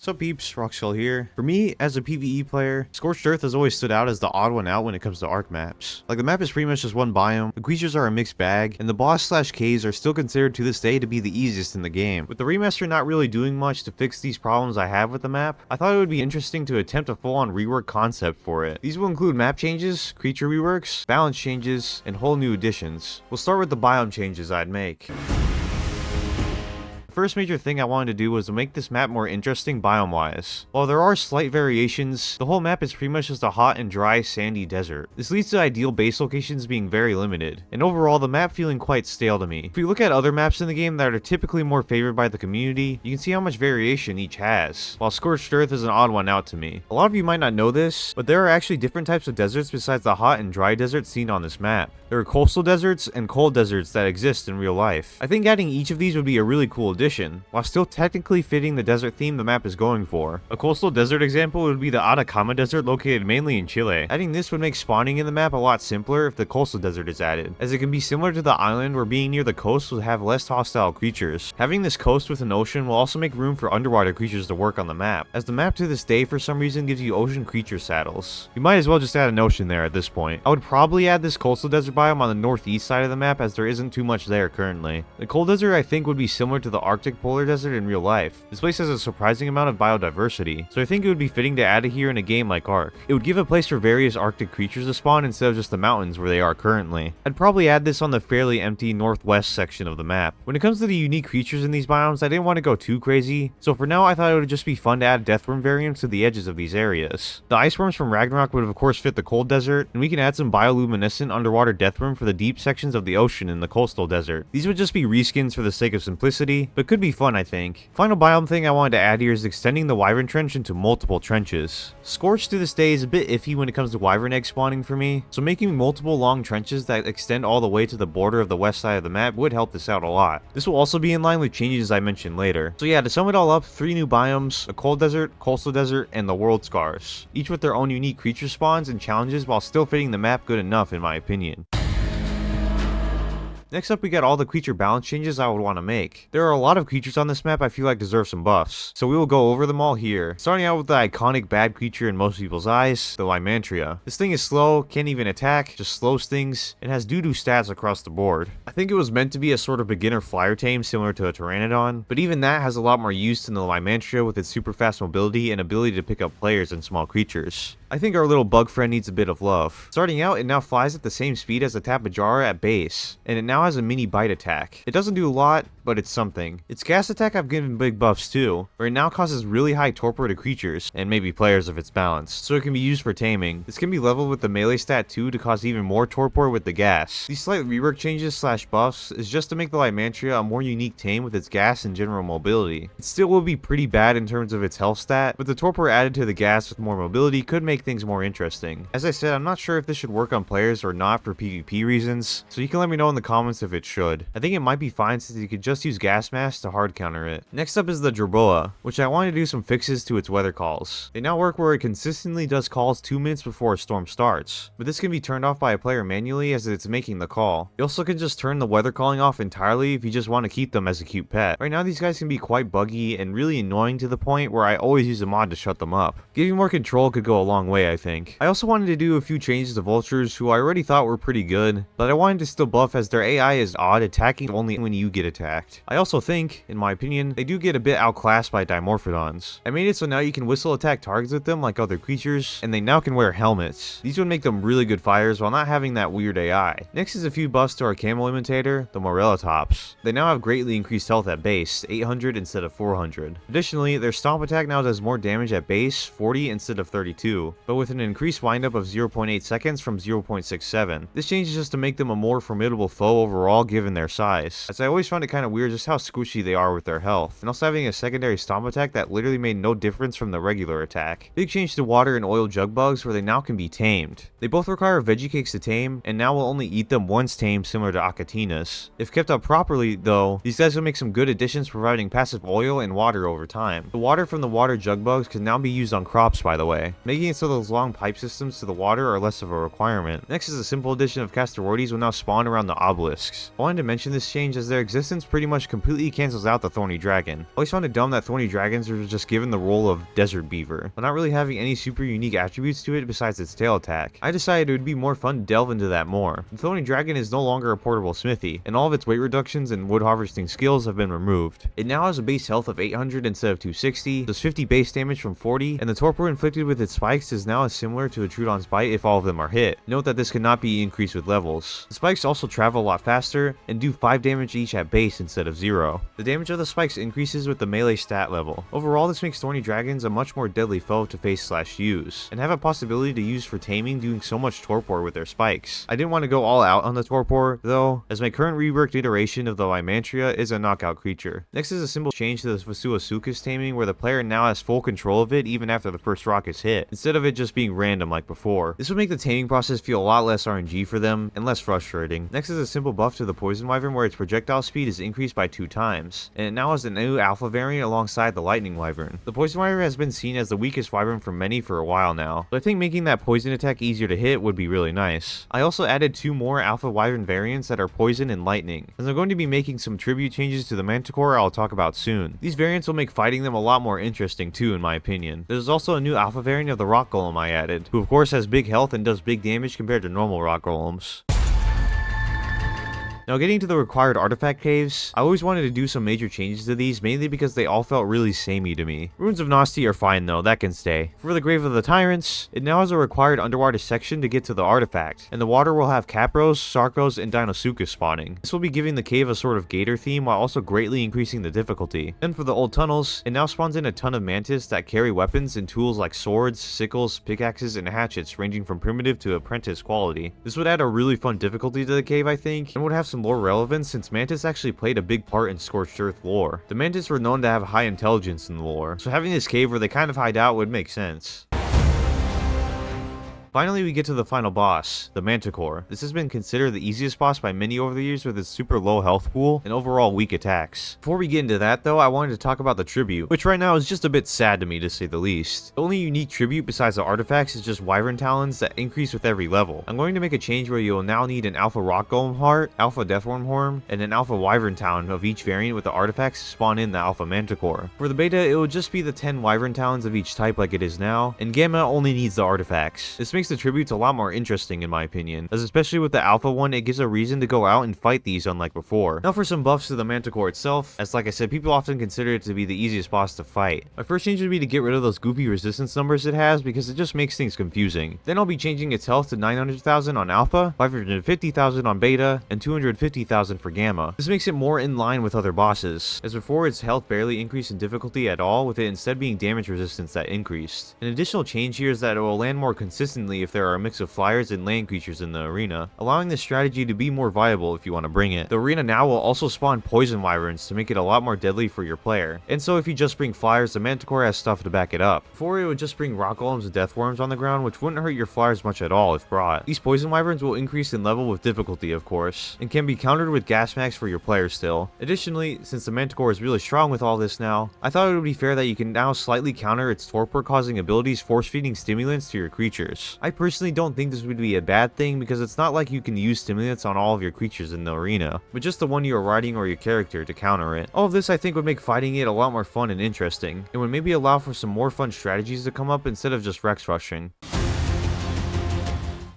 What's up peeps, Roxel here. For me, as a PvE player, Scorched Earth has always stood out as the odd one out when it comes to ARK maps. Like, the map is pretty much just one biome, the creatures are a mixed bag, and the boss/caves are still considered to this day to be the easiest in the game. With the remaster not really doing much to fix these problems I have with the map, I thought it would be interesting to attempt a full-on rework concept for it. These will include map changes, creature reworks, balance changes, and whole new additions. We'll start with the biome changes I'd make. The first major thing I wanted to do was to make this map more interesting biome-wise. While there are slight variations, the whole map is pretty much just a hot and dry sandy desert. This leads to ideal base locations being very limited, and overall the map feeling quite stale to me. If we look at other maps in the game that are typically more favored by the community, you can see how much variation each has, while Scorched Earth is an odd one out to me. A lot of you might not know this, but there are actually different types of deserts besides the hot and dry desert seen on this map. There are coastal deserts and cold deserts that exist in real life. I think adding each of these would be a really cool addition, while still technically fitting the desert theme the map is going for. A coastal desert example would be the Atacama Desert located mainly in Chile. Adding this would make spawning in the map a lot simpler if the coastal desert is added, as it can be similar to the island where being near the coast will have less hostile creatures. Having this coast with an ocean will also make room for underwater creatures to work on the map, as the map to this day for some reason gives you ocean creature saddles. You might as well just add an ocean there at this point. I would probably add this coastal desert biome on the northeast side of the map as there isn't too much there currently. The cold desert I think would be similar to the Arctic polar desert in real life. This place has a surprising amount of biodiversity, so I think it would be fitting to add it here in a game like ARK. It would give a place for various Arctic creatures to spawn instead of just the mountains where they are currently. I'd probably add this on the fairly empty northwest section of the map. When it comes to the unique creatures in these biomes, I didn't want to go too crazy, so for now I thought it would just be fun to add deathworm variants to the edges of these areas. The ice worms from Ragnarok would of course fit the cold desert, and we can add some bioluminescent underwater deathworm for the deep sections of the ocean in the coastal desert. These would just be reskins for the sake of simplicity, but could be fun I think. Final biome thing I wanted to add here is extending the wyvern trench into multiple trenches. Scorched to this day is a bit iffy when it comes to wyvern egg spawning for me, so making multiple long trenches that extend all the way to the border of the west side of the map would help this out a lot. This will also be in line with changes I mentioned later. So yeah, to sum it all up, 3 new biomes, a cold desert, coastal desert, and the world scars, each with their own unique creature spawns and challenges while still fitting the map good enough in my opinion. Next up, we got all the creature balance changes I would want to make. There are a lot of creatures on this map I feel like deserve some buffs, so we will go over them all here. Starting out with the iconic bad creature in most people's eyes, the Lymantria. This thing is slow, can't even attack, just slows things, and has doo-doo stats across the board. I think it was meant to be a sort of beginner flyer tame similar to a Pteranodon, but even that has a lot more use than the Lymantria with its super fast mobility and ability to pick up players and small creatures. I think our little bug friend needs a bit of love. Starting out, it now flies at the same speed as the Tapejara at base, and it now has a mini bite attack. It doesn't do a lot, but it's something. Its gas attack I've given big buffs too, where it now causes really high torpor to creatures, and maybe players if it's balanced, so it can be used for taming. This can be leveled with the melee stat too to cause even more torpor with the gas. These slight rework changes slash buffs is just to make the Lymantria a more unique tame with its gas and general mobility. It still will be pretty bad in terms of its health stat, but the torpor added to the gas with more mobility could make things more interesting. As I said, I'm not sure if this should work on players or not for PvP reasons, so you can let me know in the comments if it should. I think it might be fine since you could just use gas mask to hard counter it. Next up is the Jerboa, which I wanted to do some fixes to its weather calls. They now work where it consistently does calls 2 minutes before a storm starts, but this can be turned off by a player manually as it's making the call. You also can just turn the weather calling off entirely if you just want to keep them as a cute pet. Right now these guys can be quite buggy and really annoying to the point where I always use a mod to shut them up. Giving more control could go a long way I think. I also wanted to do a few changes to vultures who I already thought were pretty good, but I wanted to still buff as their AI is odd, attacking only when you get attacked. I also think, in my opinion, they do get a bit outclassed by Dimorphodons. I made it so now you can whistle attack targets with them like other creatures, and they now can wear helmets. These would make them really good fighters while not having that weird AI. Next is a few buffs to our camo imitator, the Morellatops. They now have greatly increased health at base, 800 instead of 400. Additionally, their stomp attack now does more damage at base, 40 instead of 32, but with an increased windup of 0.8 seconds from 0.67. This change is just to make them a more formidable foe overall given their size, as I always found it kind of weird just how squishy they are with their health, and also having a secondary stomp attack that literally made no difference from the regular attack. Big change to water and oil jug bugs where they now can be tamed. They both require veggie cakes to tame, and now will only eat them once tamed similar to Acatinas. If kept up properly though, these guys will make some good additions providing passive oil and water over time. The water from the water jug bugs can now be used on crops by the way, making it so those long pipe systems to the water are less of a requirement. Next is a simple addition of Casteroides will now spawn around the obelisks. I wanted to mention this change as their existence pretty pretty much completely cancels out the thorny dragon. I always found it dumb that thorny dragons were just given the role of desert beaver, but not really having any super unique attributes to it besides its tail attack. I decided it would be more fun to delve into that more. The thorny dragon is no longer a portable smithy, and all of its weight reductions and wood harvesting skills have been removed. It now has a base health of 800 instead of 260, does 50 base damage from 40, and the torpor inflicted with its spikes is now as similar to a Trudon's bite if all of them are hit. Note that this cannot be increased with levels. The spikes also travel a lot faster and do 5 damage each at base instead of 0. The damage of the spikes increases with the melee stat level. Overall, this makes thorny dragons a much more deadly foe to face/use, and have a possibility to use for taming, doing so much torpor with their spikes. I didn't want to go all out on the torpor though, as my current reworked iteration of the Lymantria is a knockout creature. Next is a simple change to the Vasuasuka's taming, where the player now has full control of it even after the first rock is hit, instead of it just being random like before. This would make the taming process feel a lot less RNG for them and less frustrating. Next is a simple buff to the poison wyvern, where its projectile speed is increased by 2 times, and it now has a new alpha variant alongside the lightning wyvern. The poison wyvern has been seen as the weakest wyvern for many for a while now, but I think making that poison attack easier to hit would be really nice. I also added 2 more alpha wyvern variants that are poison and lightning, as I'm going to be making some tribute changes to the Manticore I'll talk about soon. These variants will make fighting them a lot more interesting too, in my opinion. There's also a new alpha variant of the rock golem I added, who of course has big health and does big damage compared to normal rock golems. Now, getting to the required artifact caves, I always wanted to do some major changes to these, mainly because they all felt really samey to me. Ruins of Nosti are fine though, that can stay. For the Grave of the Tyrants, it now has a required underwater section to get to the artifact, and the water will have Capros, Sarkos, and Dinosuchus spawning. This will be giving the cave a sort of gator theme while also greatly increasing the difficulty. Then for the old tunnels, it now spawns in a ton of mantis that carry weapons and tools like swords, sickles, pickaxes, and hatchets ranging from primitive to apprentice quality. This would add a really fun difficulty to the cave, I think, and would have some lore relevance since mantis actually played a big part in Scorched Earth lore. The mantis were known to have high intelligence in the lore, so having this cave where they kind of hide out would make sense. Finally, we get to the final boss, the Manticore. This has been considered the easiest boss by many over the years with its super low health pool and overall weak attacks. Before we get into that though, I wanted to talk about the tribute, which right now is just a bit sad to me to say the least. The only unique tribute besides the artifacts is just wyvern talons that increase with every level. I'm going to make a change where you'll now need an alpha rock golem heart, alpha deathworm horn, and an alpha wyvern talon of each variant with the artifacts to spawn in the alpha Manticore. For the beta, it will just be the 10 wyvern talons of each type like it is now, and gamma only needs the artifacts. This makes the tributes a lot more interesting in my opinion, as especially with the alpha one, it gives a reason to go out and fight these unlike before. Now for some buffs to the Manticore itself, as like I said, people often consider it to be the easiest boss to fight. My first change would be to get rid of those goofy resistance numbers it has, because it just makes things confusing. Then I'll be changing its health to 900,000 on alpha, 550,000 on beta, and 250,000 for gamma. This makes it more in line with other bosses, as before its health barely increased in difficulty at all, with it instead being damage resistance that increased. An additional change here is that it will land more consistently if there are a mix of flyers and land creatures in the arena, allowing this strategy to be more viable if you want to bring it. The arena now will also spawn poison wyverns to make it a lot more deadly for your player, and so if you just bring flyers, the Manticore has stuff to back it up. Before, it would just bring rock golems and death worms on the ground, which wouldn't hurt your flyers much at all if brought. These poison wyverns will increase in level with difficulty of course, and can be countered with gas mags for your players still. Additionally, since the Manticore is really strong with all this now, I thought it would be fair that you can now slightly counter its torpor causing abilities, force feeding stimulants to your creatures. I personally don't think this would be a bad thing, because it's not like you can use stimulants on all of your creatures in the arena, but just the one you are riding or your character to counter it. All of this I think would make fighting it a lot more fun and interesting, and would maybe allow for some more fun strategies to come up instead of just Rex rushing.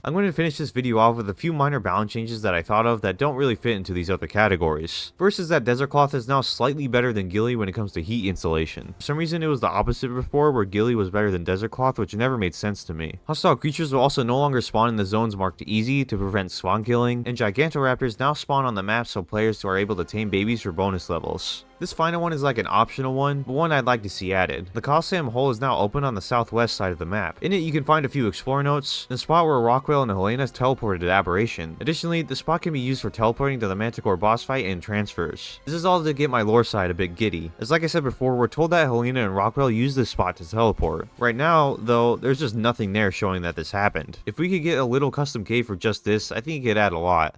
I'm going to finish this video off with a few minor balance changes that I thought of that don't really fit into these other categories. First is that Desert Cloth is now slightly better than Gilly when it comes to heat insulation. For some reason it was the opposite before, where Gilly was better than Desert Cloth, which never made sense to me. Hostile creatures will also no longer spawn in the zones marked easy to prevent spawn killing, and Gigantoraptors now spawn on the map so players are able to tame babies for bonus levels. This final one is like an optional one, but one I'd like to see added. The Coliseum hole is now open on the southwest side of the map. In it you can find a few explore notes, and a spot where Rockwell and Helena teleported to Aberration. Additionally, the spot can be used for teleporting to the Manticore boss fight and transfers. This is all to get my lore side a bit giddy, as like I said before, we're told that Helena and Rockwell used this spot to teleport. Right now, though, there's just nothing there showing that this happened. If we could get a little custom cave for just this, I think it could add a lot.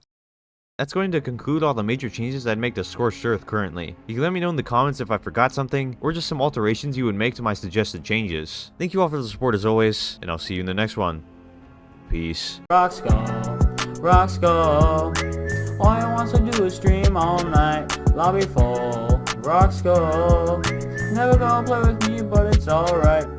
That's going to conclude all the major changes I'd make to Scorched Earth currently. You can let me know in the comments if I forgot something, or just some alterations you would make to my suggested changes. Thank you all for the support as always, and I'll see you in the next one. Peace. Rock skull, rock skull. All I want to do is stream all night. Lobby full, rocks go. Never gonna play with me, but it's alright.